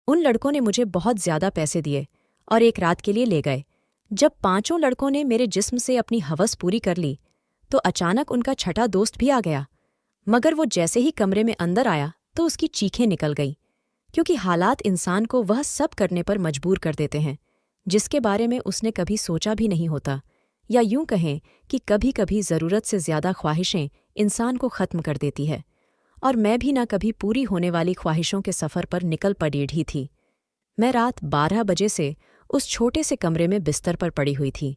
उन लड़कों ने मुझे बहुत ज्यादा पैसे दिए और एक रात के लिए ले गए। जब पांचों लड़कों ने मेरे जिस्म से अपनी हवस पूरी कर ली तो अचानक उनका छठा दोस्त भी आ गया। मगर वो जैसे ही कमरे में अंदर आया तो उसकी चीखें निकल गईं, क्योंकि हालात इंसान को वह सब करने पर मजबूर कर देते हैं जिसके बारे में उसने कभी सोचा भी नहीं होता, या यूं कहें कि कभी कभी ज़रूरत से ज़्यादा ख्वाहिशें इंसान को ख़त्म कर देती है। और मैं भी ना कभी पूरी होने वाली ख्वाहिशों के सफ़र पर निकल पड़ी ही थी। मैं रात 12 बजे से उस छोटे से कमरे में बिस्तर पर पड़ी हुई थी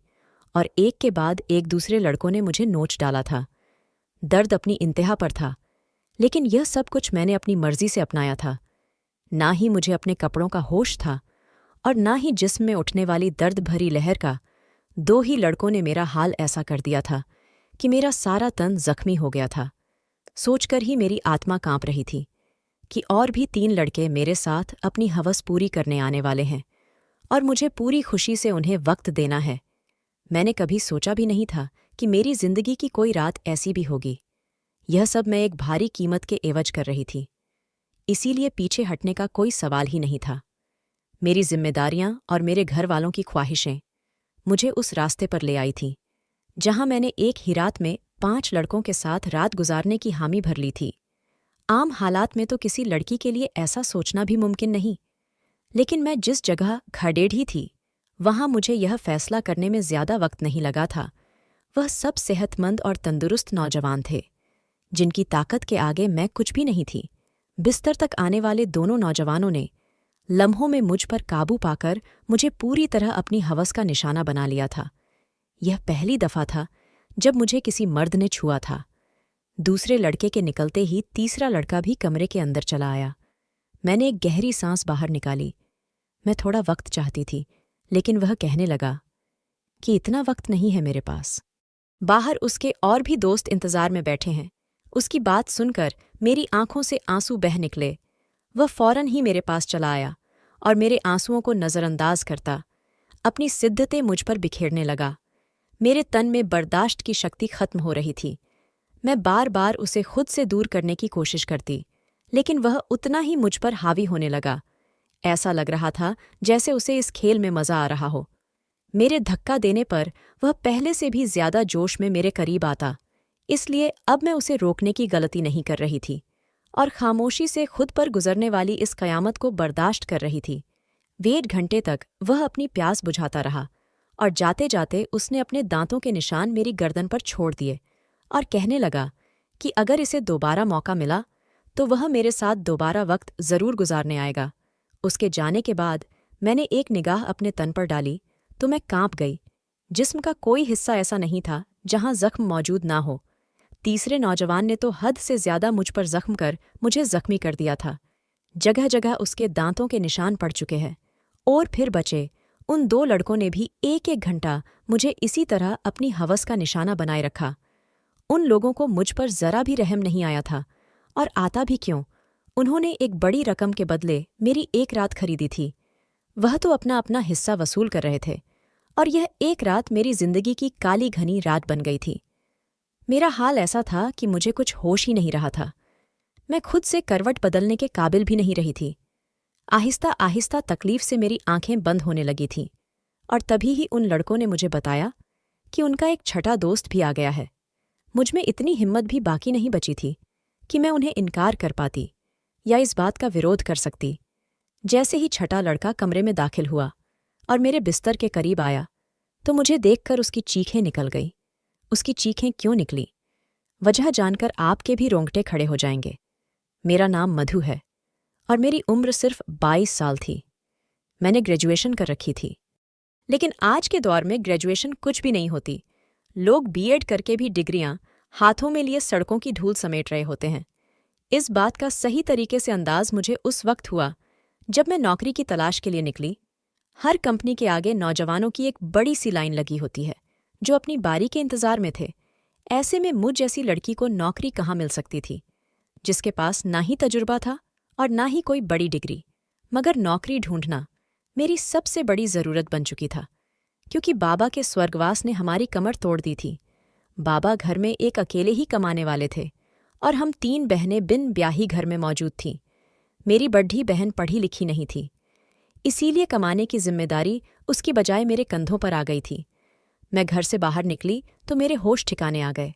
और एक के बाद एक दूसरे लड़कों ने मुझे नोच डाला था। दर्द अपनी इंतहा पर था, लेकिन यह सब कुछ मैंने अपनी मर्जी से अपनाया था। ना ही मुझे अपने कपड़ों का होश था और ना ही जिस्म में उठने वाली दर्द भरी लहर का। दो ही लड़कों ने मेरा हाल ऐसा कर दिया था कि मेरा सारा तन जख्मी हो गया था। सोचकर ही मेरी आत्मा कांप रही थी कि और भी 3 लड़के मेरे साथ अपनी हवस पूरी करने आने वाले हैं और मुझे पूरी खुशी से उन्हें वक्त देना है। मैंने कभी सोचा भी नहीं था कि मेरी जिंदगी की कोई रात ऐसी भी होगी। यह सब मैं एक भारी कीमत के एवज कर रही थी, इसीलिए पीछे हटने का कोई सवाल ही नहीं था। मेरी जिम्मेदारियां और मेरे घर वालों की ख्वाहिशें मुझे उस रास्ते पर ले आई थीं जहां मैंने एक ही रात में 5 लड़कों के साथ रात गुजारने की हामी भर ली थी। आम हालात में तो किसी लड़की के लिए ऐसा सोचना भी मुमकिन नहीं, लेकिन मैं जिस जगह खड़ेढ़ी थी वहां मुझे यह फैसला करने में ज्यादा वक्त नहीं लगा था। वह सब सेहतमंद और तंदुरुस्त नौजवान थे जिनकी ताकत के आगे मैं कुछ भी नहीं थी। बिस्तर तक आने वाले दोनों नौजवानों ने लम्हों में मुझ पर काबू पाकर मुझे पूरी तरह अपनी हवस का निशाना बना लिया था। यह पहली दफा था जब मुझे किसी मर्द ने छुआ था। दूसरे लड़के के निकलते ही तीसरा लड़का भी कमरे के अंदर चला आया। मैंने एक गहरी सांस बाहर निकाली। मैं थोड़ा वक्त चाहती थी, लेकिन वह कहने लगा कि इतना वक्त नहीं है मेरे पास। बाहर उसके और भी दोस्त इंतजार में बैठे हैं। उसकी बात सुनकर मेरी आंखों से आंसू बह निकले। वह फौरन ही मेरे पास चला आया और मेरे आंसुओं को नज़रअंदाज करता अपनी सिद्धतें मुझ पर बिखेरने लगा। मेरे तन में बर्दाश्त की शक्ति खत्म हो रही थी। मैं बार बार उसे खुद से दूर करने की कोशिश करती, लेकिन वह उतना ही मुझ पर हावी होने लगा। ऐसा लग रहा था जैसे उसे इस खेल में मजा आ रहा हो। मेरे धक्का देने पर वह पहले से भी ज्यादा जोश में मेरे करीब आता, इसलिए अब मैं उसे रोकने की गलती नहीं कर रही थी और खामोशी से खुद पर गुजरने वाली इस कयामत को बर्दाश्त कर रही थी। 1.5 घंटे तक वह अपनी प्यास बुझाता रहा और जाते जाते उसने अपने दांतों के निशान मेरी गर्दन पर छोड़ दिए और कहने लगा कि अगर इसे दोबारा मौका मिला तो वह मेरे साथ दोबारा वक्त जरूर गुजारने आएगा। उसके जाने के बाद मैंने एक निगाह अपने तन पर डाली तो मैं कांप गई। जिस्म का कोई हिस्सा ऐसा नहीं था जहां जख्म मौजूद ना हो। तीसरे नौजवान ने तो हद से ज्यादा मुझ पर जख्म कर मुझे जख्मी कर दिया था। जगह जगह उसके दांतों के निशान पड़ चुके हैं। और फिर बचे उन 2 लड़कों ने भी 1-1 घंटा मुझे इसी तरह अपनी हवस का निशाना बनाए रखा। उन लोगों को मुझ पर जरा भी रहम नहीं आया था, और आता भी क्यों। उन्होंने एक बड़ी रकम के बदले मेरी एक रात खरीदी थी। वह तो अपना अपना हिस्सा वसूल कर रहे थे और यह एक रात मेरी जिंदगी की काली घनी रात बन गई थी। मेरा हाल ऐसा था कि मुझे कुछ होश ही नहीं रहा था। मैं खुद से करवट बदलने के काबिल भी नहीं रही थी। आहिस्ता आहिस्ता तकलीफ से मेरी आंखें बंद होने लगी थीं और तभी ही उन लड़कों ने मुझे बताया कि उनका एक छठा दोस्त भी आ गया है। मुझमें इतनी हिम्मत भी बाकी नहीं बची थी कि मैं उन्हें इनकार कर पाती या इस बात का विरोध कर सकती। जैसे ही छठा लड़का कमरे में दाखिल हुआ और मेरे बिस्तर के करीब आया तो मुझे देखकर उसकी चीखें निकल गईं। उसकी चीखें क्यों निकली, वजह जानकर आपके भी रोंगटे खड़े हो जाएंगे। मेरा नाम मधु है और मेरी उम्र सिर्फ 22 साल थी। मैंने ग्रेजुएशन कर रखी थी, लेकिन आज के दौर में ग्रेजुएशन कुछ भी नहीं होती। लोग बीएड करके भी डिग्रियां हाथों में लिए सड़कों की धूल समेट रहे होते हैं। इस बात का सही तरीके से अंदाज मुझे उस वक्त हुआ जब मैं नौकरी की तलाश के लिए निकली। हर कंपनी के आगे नौजवानों की एक बड़ी सी लाइन लगी होती है जो अपनी बारी के इंतजार में थे। ऐसे में मुझ जैसी लड़की को नौकरी कहाँ मिल सकती थी, जिसके पास ना ही तजुर्बा था और ना ही कोई बड़ी डिग्री। मगर नौकरी ढूंढना मेरी सबसे बड़ी ज़रूरत बन चुकी था, क्योंकि बाबा के स्वर्गवास ने हमारी कमर तोड़ दी थी। बाबा घर में एक अकेले ही कमाने वाले थे और हम 3 बहनें बिन ब्याही घर में मौजूद थीं। मेरी बड़ी बहन पढ़ी लिखी नहीं थी इसीलिए कमाने की जिम्मेदारी उसकी बजाय मेरे कंधों पर आ गई थी। मैं घर से बाहर निकली तो मेरे होश ठिकाने आ गए।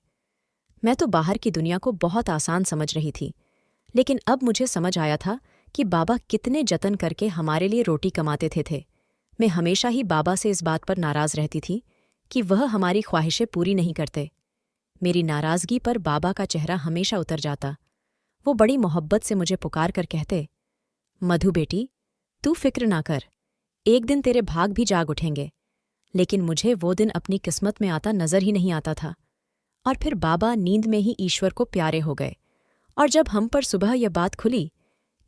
मैं तो बाहर की दुनिया को बहुत आसान समझ रही थी, लेकिन अब मुझे समझ आया था कि बाबा कितने जतन करके हमारे लिए रोटी कमाते थे। मैं हमेशा ही बाबा से इस बात पर नाराज रहती थी कि वह हमारी ख्वाहिशें पूरी नहीं करते। मेरी नाराजगी पर बाबा का चेहरा हमेशा उतर जाता। वो बड़ी मोहब्बत से मुझे पुकार कर कहते, मधु बेटी, तू फिक्र ना कर, एक दिन तेरे भाग भी जाग उठेंगे। लेकिन मुझे वो दिन अपनी किस्मत में आता नजर ही नहीं आता था। और फिर बाबा नींद में ही ईश्वर को प्यारे हो गए। और जब हम पर सुबह यह बात खुली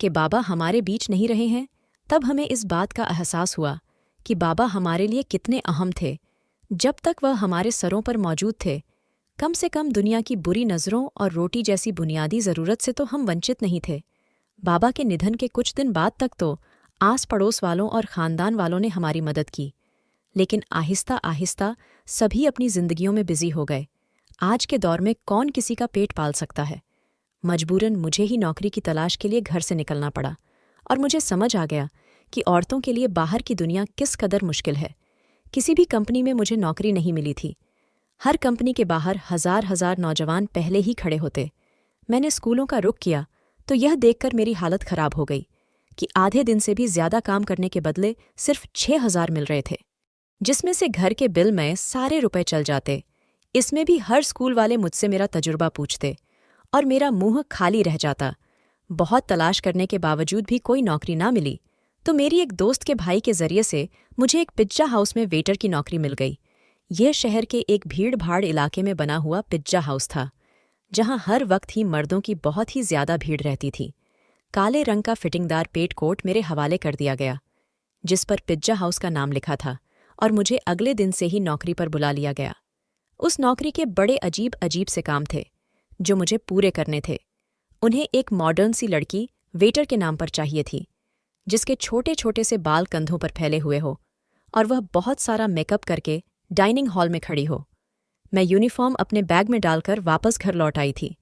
कि बाबा हमारे बीच नहीं रहे हैं, तब हमें इस बात का एहसास हुआ कि बाबा हमारे लिए कितने अहम थे। जब तक वह हमारे सरों पर मौजूद थे, कम से कम दुनिया की बुरी नज़रों और रोटी जैसी बुनियादी ज़रूरत से तो हम वंचित नहीं थे। बाबा के निधन के कुछ दिन बाद तक तो आस पड़ोस वालों और ख़ानदान वालों ने हमारी मदद की, लेकिन आहिस्ता आहिस्ता सभी अपनी जिंदगियों में बिजी हो गए। आज के दौर में कौन किसी का पेट पाल सकता है। मजबूरन मुझे ही नौकरी की तलाश के लिए घर से निकलना पड़ा, और मुझे समझ आ गया कि औरतों के लिए बाहर की दुनिया किस कदर मुश्किल है। किसी भी कंपनी में मुझे नौकरी नहीं मिली थी। हर कंपनी के बाहर हजार हजार नौजवान पहले ही खड़े होते। मैंने स्कूलों का रुख किया तो यह देखकर मेरी हालत खराब हो गई कि आधे दिन से भी ज्यादा काम करने के बदले सिर्फ 6,000 मिल रहे थे, जिसमें से घर के बिल में सारे रुपए चल जाते। इसमें भी हर स्कूल वाले मुझसे मेरा तजुर्बा पूछते और मेरा मुंह खाली रह जाता। बहुत तलाश करने के बावजूद भी कोई नौकरी ना मिली तो मेरी एक दोस्त के भाई के जरिए से मुझे एक पिज्जा हाउस में वेटर की नौकरी मिल गई। यह शहर के एक भीड़-भाड़ इलाके में बना हुआ पिज्जा हाउस था, जहां हर वक्त ही मर्दों की बहुत ही ज्यादा भीड़ रहती थी। काले रंग का फिटिंगदार पेट कोट मेरे हवाले कर दिया गया, जिस पर पिज्जा हाउस का नाम लिखा था, और मुझे अगले दिन से ही नौकरी पर बुला लिया गया। उस नौकरी के बड़े अजीब अजीब से काम थे जो मुझे पूरे करने थे। उन्हें एक मॉडर्न सी लड़की वेटर के नाम पर चाहिए थी, जिसके छोटे छोटे से बाल कंधों पर फैले हुए हो और वह बहुत सारा मेकअप करके डाइनिंग हॉल में खड़ी हो। मैं यूनिफॉर्म अपने बैग में डालकर वापस घर लौट आई थी।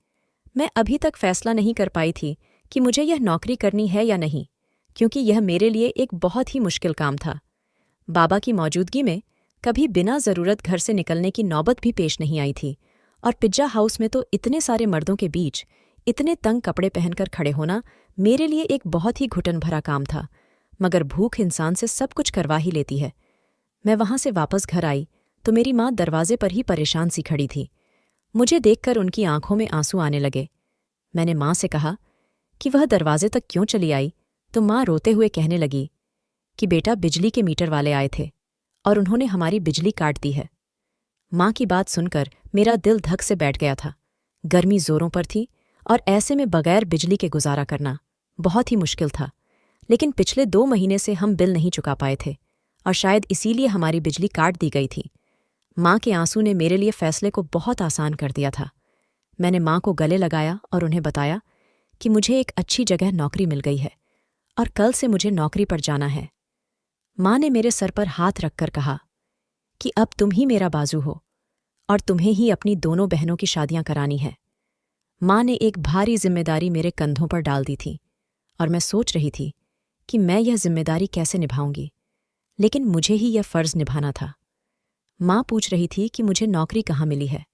मैं अभी तक फैसला नहीं कर पाई थी कि मुझे यह नौकरी करनी है या नहीं, क्योंकि यह मेरे लिए एक बहुत ही मुश्किल काम था। बाबा की मौजूदगी में कभी बिना ज़रूरत घर से निकलने की नौबत भी पेश नहीं आई थी, और पिज्जा हाउस में तो इतने सारे मर्दों के बीच इतने तंग कपड़े पहनकर खड़े होना मेरे लिए एक बहुत ही घुटन भरा काम था। मगर भूख इंसान से सब कुछ करवा ही लेती है। मैं वहां से वापस घर आई तो मेरी माँ दरवाजे पर ही परेशान सी खड़ी थी। मुझे देखकर उनकी आंखों में आंसू आने लगे। मैंने माँ से कहा कि वह दरवाजे तक क्यों चली आई, तो माँ रोते हुए कहने लगी कि बेटा, बिजली के मीटर वाले आए थे और उन्होंने हमारी बिजली काट दी है। माँ की बात सुनकर मेरा दिल धक से बैठ गया था। गर्मी जोरों पर थी और ऐसे में बगैर बिजली के गुजारा करना बहुत ही मुश्किल था। लेकिन पिछले 2 महीने से हम बिल नहीं चुका पाए थे और शायद इसीलिए हमारी बिजली काट दी गई थी। माँ के आंसू ने मेरे लिए फैसले को बहुत आसान कर दिया था। मैंने माँ को गले लगाया और उन्हें बताया कि मुझे एक अच्छी जगह नौकरी मिल गई है और कल से मुझे नौकरी पर जाना है। माँ ने मेरे सर पर हाथ रखकर कहा कि अब तुम ही मेरा बाजू हो और तुम्हें ही अपनी दोनों बहनों की शादियां करानी है। माँ ने एक भारी जिम्मेदारी मेरे कंधों पर डाल दी थी और मैं सोच रही थी कि मैं यह जिम्मेदारी कैसे निभाऊंगी, लेकिन मुझे ही यह फर्ज निभाना था। माँ पूछ रही थी कि मुझे नौकरी कहाँ मिली है,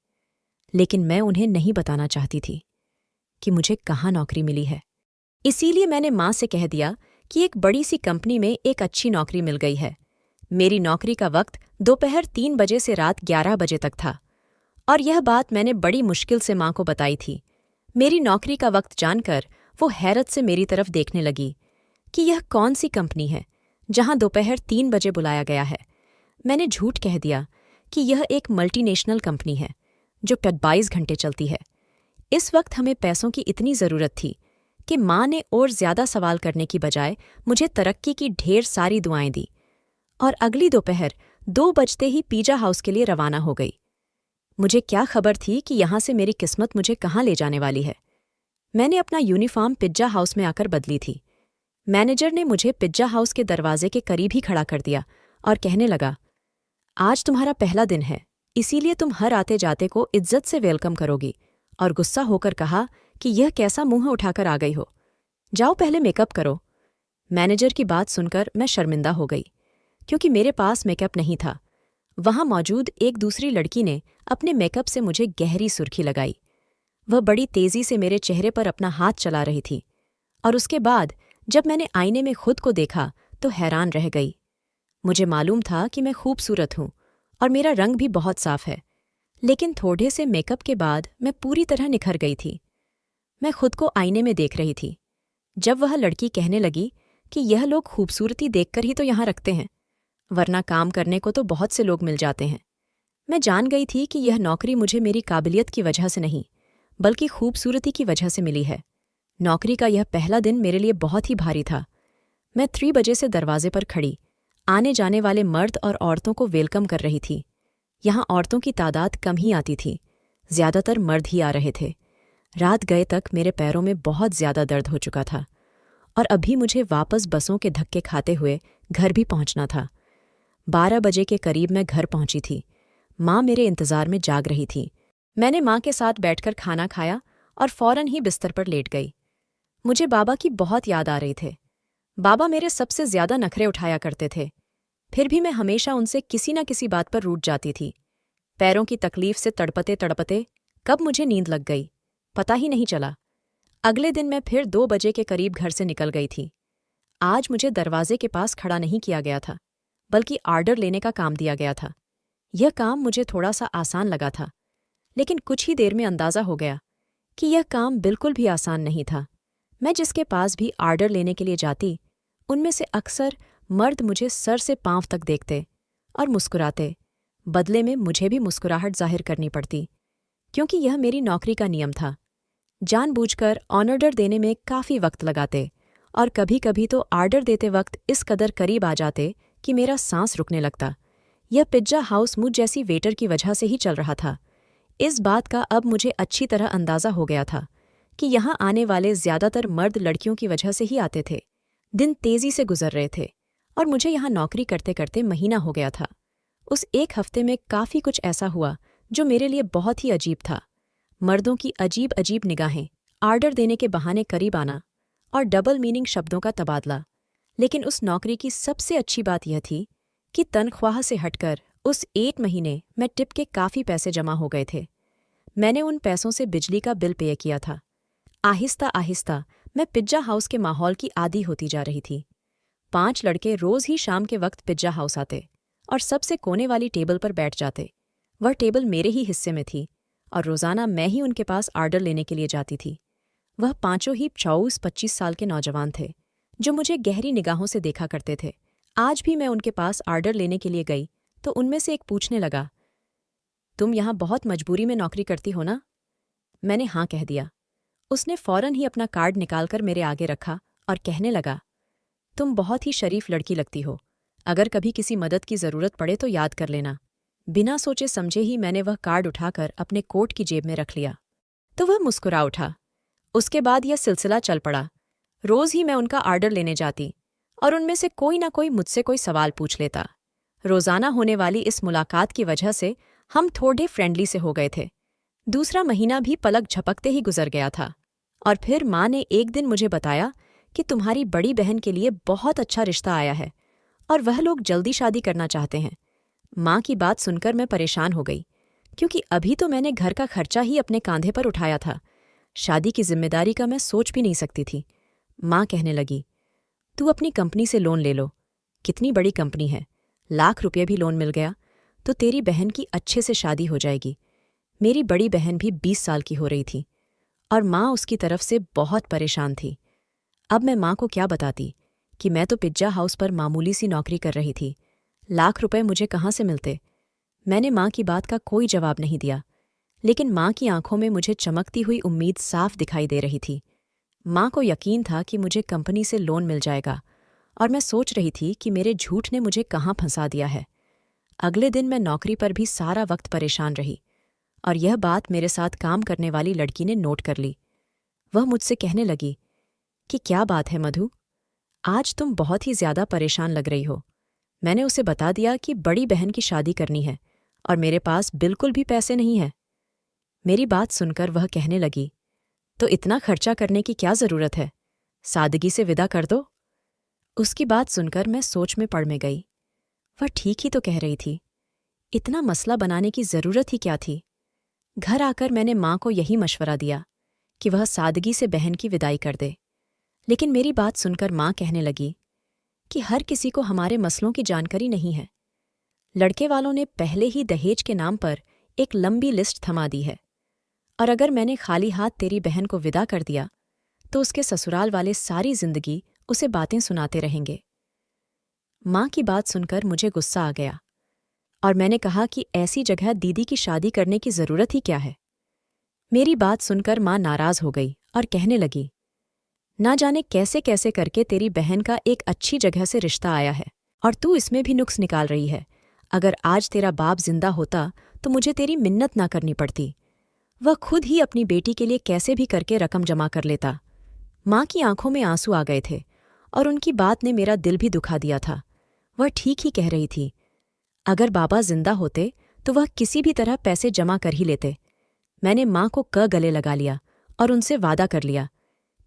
लेकिन मैं उन्हें नहीं बताना चाहती थी कि मुझे कहाँ नौकरी मिली है। इसीलिए मैंने माँ से कह दिया कि एक बड़ी सी कंपनी में एक अच्छी नौकरी मिल गई है। मेरी नौकरी का वक्त दोपहर 3 बजे से रात 11 बजे तक था, और यह बात मैंने बड़ी मुश्किल से माँ को बताई थी। मेरी नौकरी का वक्त जानकर वो हैरत से मेरी तरफ देखने लगी कि यह कौन सी कंपनी है जहां दोपहर 3 बजे बुलाया गया है। मैंने झूठ कह दिया कि यह एक मल्टीनेशनल कंपनी है जो 22 घंटे चलती है। इस वक्त हमें पैसों की इतनी ज़रूरत थी कि माँ ने और ज़्यादा सवाल करने की बजाय मुझे तरक्की की ढेर सारी दुआएं दी और अगली दोपहर 2 बजते ही पिज्जा हाउस के लिए रवाना हो गई। मुझे क्या खबर थी कि यहाँ से मेरी किस्मत मुझे कहाँ ले जाने वाली है। मैंने अपना यूनिफॉर्म पिज्जा हाउस में आकर बदली थी। मैनेजर ने मुझे पिज्जा हाउस के दरवाजे के करीब ही खड़ा कर दिया और कहने लगा, आज तुम्हारा पहला दिन है, इसीलिए तुम हर आते जाते को इज्जत से वेलकम करोगी। और गुस्सा होकर कहा कि यह कैसा मुंह उठाकर आ गई हो, जाओ पहले मेकअप करो। मैनेजर की बात सुनकर मैं शर्मिंदा हो गई, क्योंकि मेरे पास मेकअप नहीं था। वहां मौजूद एक दूसरी लड़की ने अपने मेकअप से मुझे गहरी सुर्खी लगाई। वह बड़ी तेजी से मेरे चेहरे पर अपना हाथ चला रही थी, और उसके बाद जब मैंने आईने में खुद को देखा तो हैरान रह गई। मुझे मालूम था कि मैं खूबसूरत हूं और मेरा रंग भी बहुत साफ है, लेकिन थोड़े से मेकअप के बाद मैं पूरी तरह निखर गई थी। मैं खुद को आईने में देख रही थी जब वह लड़की कहने लगी कि यह लोग खूबसूरती देखकर ही तो यहाँ रखते हैं, वरना काम करने को तो बहुत से लोग मिल जाते हैं। मैं जान गई थी कि यह नौकरी मुझे मेरी काबिलियत की वजह से नहीं, बल्कि खूबसूरती की वजह से मिली है। नौकरी का यह पहला दिन मेरे लिए बहुत ही भारी था। मैं 3 बजे से दरवाजे पर खड़ी आने जाने वाले मर्द और औरतों को वेलकम कर रही थी। यहाँ औरतों की तादाद कम ही आती थी, ज्यादातर मर्द ही आ रहे थे। रात गए तक मेरे पैरों में बहुत ज्यादा दर्द हो चुका था, और अभी मुझे वापस बसों के धक्के खाते हुए घर भी पहुंचना था। 12 बजे के करीब मैं घर पहुंची थी। माँ मेरे इंतजार में जाग रही थी। मैंने माँ के साथ बैठकर खाना खाया और फौरन ही बिस्तर पर लेट गई। मुझे बाबा की बहुत याद आ रही थे। बाबा मेरे सबसे ज्यादा नखरे उठाया करते थे, फिर भी मैं हमेशा उनसे किसी न किसी बात पर रूठ जाती थी। पैरों की तकलीफ से तड़पते तड़पते कब मुझे नींद लग गई, पता ही नहीं चला। अगले दिन मैं फिर 2 बजे के करीब घर से निकल गई थी। आज मुझे दरवाजे के पास खड़ा नहीं किया गया था, बल्कि आर्डर लेने का काम दिया गया था। यह काम मुझे थोड़ा सा आसान लगा था, लेकिन कुछ ही देर में अंदाजा हो गया कि यह काम बिल्कुल भी आसान नहीं था। मैं जिसके पास भी आर्डर लेने के लिए जाती, उनमें से अक्सर मर्द मुझे सर से पांव तक देखते और मुस्कुराते। बदले में मुझे भी मुस्कुराहट जाहिर करनी पड़ती, क्योंकि यह मेरी नौकरी का नियम था। जानबूझकर ऑर्डर देने में काफ़ी वक्त लगाते, और कभी कभी तो आर्डर देते वक्त इस कदर करीब आ जाते कि मेरा सांस रुकने लगता। यह पिज्जा हाउस मुझ जैसी वेटर की वजह से ही चल रहा था। इस बात का अब मुझे अच्छी तरह अंदाजा हो गया था कि यहाँ आने वाले ज्यादातर मर्द लड़कियों की वजह से ही आते थे। दिन तेजी से गुजर रहे थे, और मुझे यहाँ नौकरी करते करते महीना हो गया था। उस एक हफ्ते में काफ़ी कुछ ऐसा हुआ जो मेरे लिए बहुत ही अजीब था। मर्दों की अजीब अजीब निगाहें, आर्डर देने के बहाने करीब आना, और डबल मीनिंग शब्दों का तबादला। लेकिन उस नौकरी की सबसे अच्छी बात यह थी कि तनख्वाह से हटकर उस 1 महीने में टिप के काफ़ी पैसे जमा हो गए थे। मैंने उन पैसों से बिजली का बिल पे किया था। आहिस्ता आहिस्ता मैं पिज्जा हाउस के माहौल की आदी होती जा रही थी। 5 लड़के रोज ही शाम के वक्त पिज्जा हाउस आते और सबसे कोने वाली टेबल पर बैठ जाते। वह टेबल मेरे ही हिस्से में थी, और रोजाना मैं ही उनके पास आर्डर लेने के लिए जाती थी। वह पांचों ही 24-25 साल के नौजवान थे, जो मुझे गहरी निगाहों से देखा करते थे। आज भी मैं उनके पास आर्डर लेने के लिए गई तो उनमें से एक पूछने लगा, तुम यहाँ बहुत मजबूरी में नौकरी करती हो ना? मैंने हाँ कह दिया। उसने फौरन ही अपना कार्ड निकालकर मेरे आगे रखा और कहने लगा, तुम बहुत ही शरीफ लड़की लगती हो। अगर कभी किसी मदद की जरूरत पड़े तो याद कर लेना। बिना सोचे समझे ही मैंने वह कार्ड उठाकर अपने कोट की जेब में रख लिया, तो वह मुस्कुरा उठा। उसके बाद यह सिलसिला चल पड़ा। रोज ही मैं उनका आर्डर लेने जाती, और उनमें से कोई ना कोई मुझसे कोई सवाल पूछ लेता। रोजाना होने वाली इस मुलाकात की वजह से हम थोड़े फ्रेंडली से हो गए थे। दूसरा महीना भी पलक झपकते ही गुजर गया था, और फिर माँ ने एक दिन मुझे बताया कि तुम्हारी बड़ी बहन के लिए बहुत अच्छा रिश्ता आया है, और वह लोग जल्दी शादी करना चाहते हैं। माँ की बात सुनकर मैं परेशान हो गई, क्योंकि अभी तो मैंने घर का खर्चा ही अपने कांधे पर उठाया था। शादी की जिम्मेदारी का मैं सोच भी नहीं सकती थी। माँ कहने लगी, तू अपनी कंपनी से लोन ले लो। कितनी बड़ी कंपनी है, ₹1,00,000 भी लोन मिल गया तो तेरी बहन की अच्छे से शादी हो जाएगी। मेरी बड़ी बहन भी 20 साल की हो रही थी, और माँ उसकी तरफ से बहुत परेशान थी। अब मैं माँ को क्या बताती कि मैं तो पिज्जा हाउस पर मामूली सी नौकरी कर रही थी। ₹1,00,000 मुझे कहाँ से मिलते? मैंने माँ की बात का कोई जवाब नहीं दिया, लेकिन माँ की आंखों में मुझे चमकती हुई उम्मीद साफ दिखाई दे रही थी। माँ को यकीन था कि मुझे कंपनी से लोन मिल जाएगा, और मैं सोच रही थी कि मेरे झूठ ने मुझे कहाँ फंसा दिया है। अगले दिन मैं नौकरी पर भी सारा वक्त परेशान रही, और यह बात मेरे साथ काम करने वाली लड़की ने नोट कर ली। वह मुझसे कहने लगी कि क्या बात है मधु, आज तुम बहुत ही ज्यादा परेशान लग रही हो। मैंने उसे बता दिया कि बड़ी बहन की शादी करनी है, और मेरे पास बिल्कुल भी पैसे नहीं है। मेरी बात सुनकर वह कहने लगी, तो इतना खर्चा करने की क्या जरूरत है? सादगी से विदा कर दो। उसकी बात सुनकर मैं सोच में पड़ में गई। वह ठीक ही तो कह रही थी। इतना मसला बनाने की जरूरत ही क्या थी। घर आकर मैंने माँ को यही मशवरा दिया कि वह सादगी से बहन की विदाई कर दे। लेकिन मेरी बात सुनकर माँ कहने लगी कि हर किसी को हमारे मसलों की जानकारी नहीं है। लड़के वालों ने पहले ही दहेज के नाम पर एक लंबी लिस्ट थमा दी है, और अगर मैंने खाली हाथ तेरी बहन को विदा कर दिया तो उसके ससुराल वाले सारी जिंदगी उसे बातें सुनाते रहेंगे। माँ की बात सुनकर मुझे गुस्सा आ गया और मैंने कहा कि ऐसी जगह दीदी की शादी करने की जरूरत ही क्या है। मेरी बात सुनकर माँ नाराज हो गई और कहने लगी, ना जाने कैसे कैसे करके तेरी बहन का एक अच्छी जगह से रिश्ता आया है और तू इसमें भी नुक्स निकाल रही है। अगर आज तेरा बाप जिंदा होता तो मुझे तेरी मिन्नत ना करनी पड़ती। वह खुद ही अपनी बेटी के लिए कैसे भी करके रकम जमा कर लेता। माँ की आंखों में आंसू आ गए थे और उनकी बात ने मेरा दिल भी दुखा दिया था। वह ठीक ही कह रही थी। अगर बाबा जिंदा होते तो वह किसी भी तरह पैसे जमा कर ही लेते। मैंने माँ को गले लगा लिया और उनसे वादा कर लिया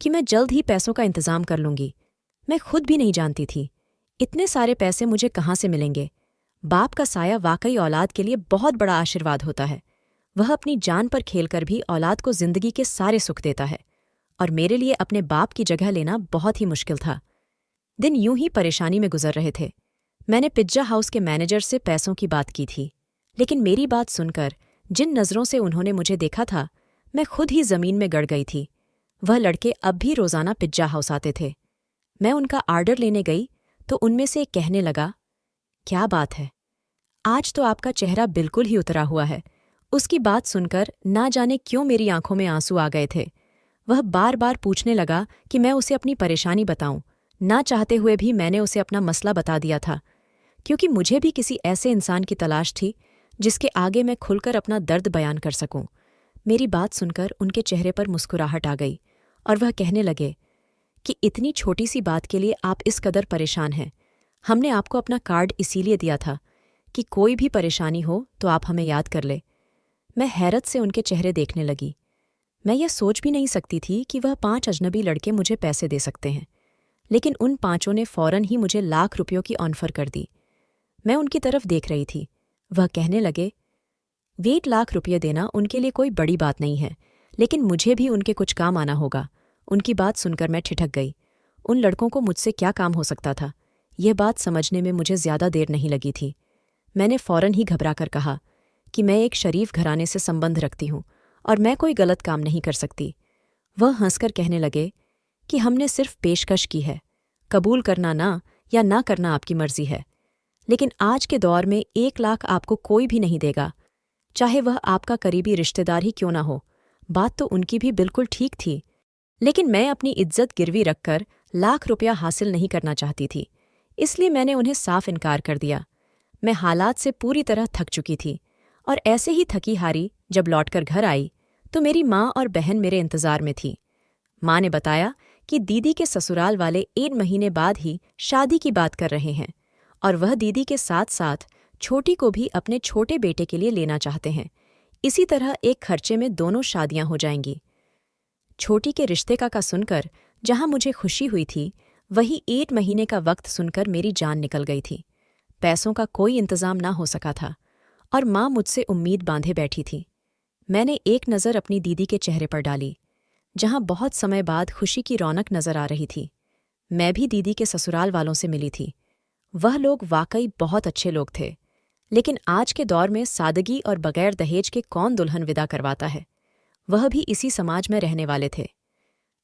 कि मैं जल्द ही पैसों का इंतजाम कर लूंगी। मैं खुद भी नहीं जानती थी इतने सारे पैसे मुझे कहाँ से मिलेंगे। बाप का साया वाकई औलाद के लिए बहुत बड़ा आशीर्वाद होता है। वह अपनी जान पर खेलकर भी औलाद को जिंदगी के सारे सुख देता है, और मेरे लिए अपने बाप की जगह लेना बहुत ही मुश्किल था। दिन यूं ही परेशानी में गुजर रहे थे। मैंने पिज्जा हाउस के मैनेजर से पैसों की बात की थी, लेकिन मेरी बात सुनकर जिन नज़रों से उन्होंने मुझे देखा था, मैं खुद ही जमीन में गड़ गई थी। वह लड़के अब भी रोज़ाना पिज्जा हाउस आते थे। मैं उनका आर्डर लेने गई तो उनमें से एक कहने लगा, क्या बात है, आज तो आपका चेहरा बिल्कुल ही उतरा हुआ है। उसकी बात सुनकर ना जाने क्यों मेरी आंखों में आंसू आ गए थे। वह बार बार पूछने लगा कि मैं उसे अपनी परेशानी बताऊं। ना चाहते हुए भी मैंने उसे अपना मसला बता दिया था, क्योंकि मुझे भी किसी ऐसे इंसान की तलाश थी जिसके आगे मैं खुलकर अपना दर्द बयान कर सकूं। मेरी बात सुनकर उनके चेहरे पर मुस्कुराहट आ गई और वह कहने लगे कि इतनी छोटी सी बात के लिए आप इस कदर परेशान हैं। हमने आपको अपना कार्ड इसीलिए दिया था कि कोई भी परेशानी हो तो आप हमें याद कर ले। मैं हैरत से उनके चेहरे देखने लगी। मैं यह सोच भी नहीं सकती थी कि वह 5 अजनबी लड़के मुझे पैसे दे सकते हैं, लेकिन उन पांचों ने फौरन ही मुझे लाख रुपयों की ऑफर कर दी। मैं उनकी तरफ देख रही थी। वह कहने लगे, 8 लाख रुपये देना उनके लिए कोई बड़ी बात नहीं है, लेकिन मुझे भी उनके कुछ काम आना होगा। उनकी बात सुनकर मैं ठिठक गई। उन लड़कों को मुझसे क्या काम हो सकता था, यह बात समझने में मुझे ज्यादा देर नहीं लगी थी। मैंने फौरन ही घबराकर कहा कि मैं एक शरीफ घराने से संबंध रखती हूँ और मैं कोई गलत काम नहीं कर सकती। वह हंसकर कहने लगे कि हमने सिर्फ पेशकश की है, कबूल करना ना या ना करना आपकी मर्जी है, लेकिन आज के दौर में 1 लाख आपको कोई भी नहीं देगा, चाहे वह आपका करीबी रिश्तेदार ही क्यों ना हो। बात तो उनकी भी बिल्कुल ठीक थी, लेकिन मैं अपनी इज्जत गिरवी रखकर लाख रुपया हासिल नहीं करना चाहती थी, इसलिए मैंने उन्हें साफ इनकार कर दिया। मैं हालात से पूरी तरह थक चुकी थी और ऐसे ही थकी हारी जब लौटकर घर आई तो मेरी माँ और बहन मेरे इंतजार में थी। माँ ने बताया कि दीदी के ससुराल वाले 1 महीने बाद ही शादी की बात कर रहे हैं और वह दीदी के साथ साथ छोटी को भी अपने छोटे बेटे के लिए लेना चाहते हैं। इसी तरह एक खर्चे में दोनों शादियां हो जाएंगी। छोटी के रिश्ते का सुनकर जहां मुझे खुशी हुई थी, वही 1 महीने का वक्त सुनकर मेरी जान निकल गई थी। पैसों का कोई इंतजाम ना हो सका था और माँ मुझसे उम्मीद बांधे बैठी थी। मैंने एक नज़र अपनी दीदी के चेहरे पर डाली, जहां बहुत समय बाद खुशी की रौनक नजर आ रही थी। मैं भी दीदी के ससुराल वालों से मिली थी। वह लोग वाकई बहुत अच्छे लोग थे, लेकिन आज के दौर में सादगी और बगैर दहेज के कौन दुल्हन विदा करवाता है। वह भी इसी समाज में रहने वाले थे।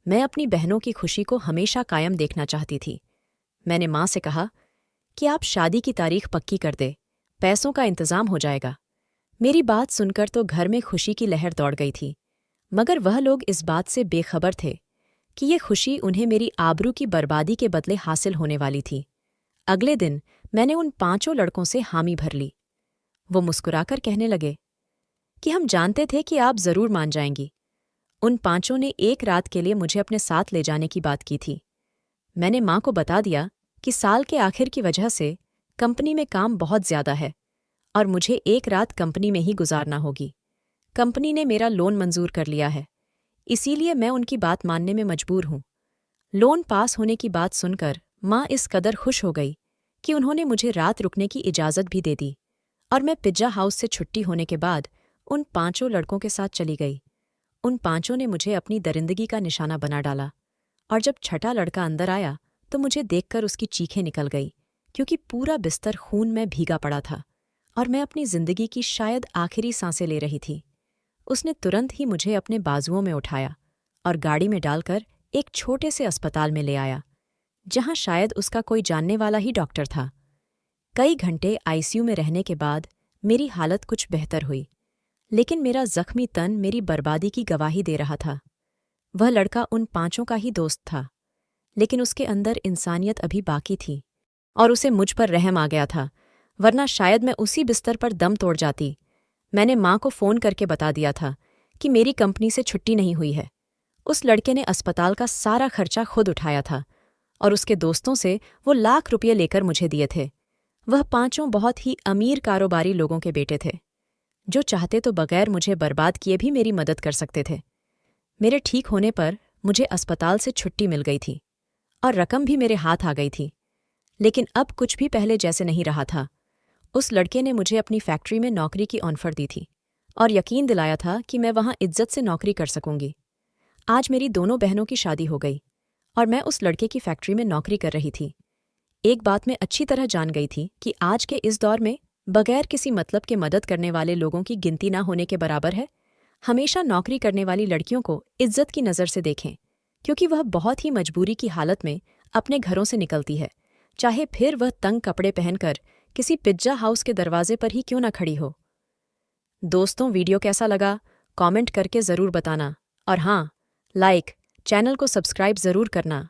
मैं अपनी बहनों की खुशी को हमेशा कायम देखना चाहती थी। मैंने माँ से कहा कि आप शादी की तारीख पक्की कर दे, पैसों का इंतजाम हो जाएगा। मेरी बात सुनकर तो घर में खुशी की लहर दौड़ गई थी, मगर वह लोग इस बात से बेखबर थे कि ये खुशी उन्हें मेरी आबरू की बर्बादी के बदले हासिल होने वाली थी। अगले दिन मैंने उन 5 लड़कों से हामी भर ली। वो मुस्कुराकर कहने लगे कि हम जानते थे कि आप जरूर मान जाएंगी। उन 5 ने एक रात के लिए मुझे अपने साथ ले जाने की बात की थी। मैंने माँ को बता दिया कि साल के आखिर की वजह से कंपनी में काम बहुत ज्यादा है और मुझे एक रात कंपनी में ही गुजारना होगी। कंपनी ने मेरा लोन मंजूर कर लिया है, इसीलिए मैं उनकी बात मानने में मजबूर हूं। लोन पास होने की बात सुनकर माँ इस कदर खुश हो गई कि उन्होंने मुझे रात रुकने की इजाज़त भी दे दी और मैं पिज्जा हाउस से छुट्टी होने के बाद उन 5 लड़कों के साथ चली गई। उन 5 ने मुझे अपनी दरिंदगी का निशाना बना डाला और जब छठा लड़का अंदर आया तो मुझे देखकर उसकी चीखें निकल गई, क्योंकि पूरा बिस्तर खून में भीगा पड़ा था और मैं अपनी जिंदगी की शायद आखिरी सांसें ले रही थी। उसने तुरंत ही मुझे अपने बाजुओं में उठाया और गाड़ी में डालकर एक छोटे से अस्पताल में ले आया, जहां शायद उसका कोई जानने वाला ही डॉक्टर था। कई घंटे आईसीयू में रहने के बाद मेरी हालत कुछ बेहतर हुई, लेकिन मेरा जख्मी तन मेरी बर्बादी की गवाही दे रहा था। वह लड़का उन 5 का ही दोस्त था, लेकिन उसके अंदर इंसानियत अभी बाकी थी और उसे मुझ पर रहम आ गया था, वरना शायद मैं उसी बिस्तर पर दम तोड़ जाती। मैंने माँ को फ़ोन करके बता दिया था कि मेरी कंपनी से छुट्टी नहीं हुई है। उस लड़के ने अस्पताल का सारा खर्चा खुद उठाया था और उसके दोस्तों से वो लाख रुपये लेकर मुझे दिए थे। वह 5 बहुत ही अमीर कारोबारी लोगों के बेटे थे, जो चाहते तो बगैर मुझे बर्बाद किए भी मेरी मदद कर सकते थे। मेरे ठीक होने पर मुझे अस्पताल से छुट्टी मिल गई थी और रकम भी मेरे हाथ आ गई थी, लेकिन अब कुछ भी पहले जैसे नहीं रहा था। उस लड़के ने मुझे अपनी फैक्ट्री में नौकरी की ऑफर दी थी और यकीन दिलाया था कि मैं वहां इज्जत से नौकरी कर सकूंगी। आज मेरी दोनों बहनों की शादी हो गई और मैं उस लड़के की फैक्ट्री में नौकरी कर रही थी। एक बात मैं अच्छी तरह जान गई थी कि आज के इस दौर में बगैर किसी मतलब के मदद करने वाले लोगों की गिनती ना होने के बराबर है। हमेशा नौकरी करने वाली लड़कियों को इज्जत की नज़र से देखें, क्योंकि वह बहुत ही मजबूरी की हालत में अपने घरों से निकलती है, चाहे फिर वह तंग कपड़े पहनकर किसी पिज्जा हाउस के दरवाजे पर ही क्यों न खड़ी हो। दोस्तों, वीडियो कैसा लगा कमेंट करके ज़रूर बताना और हाँ, लाइक, चैनल को सब्सक्राइब ज़रूर करना।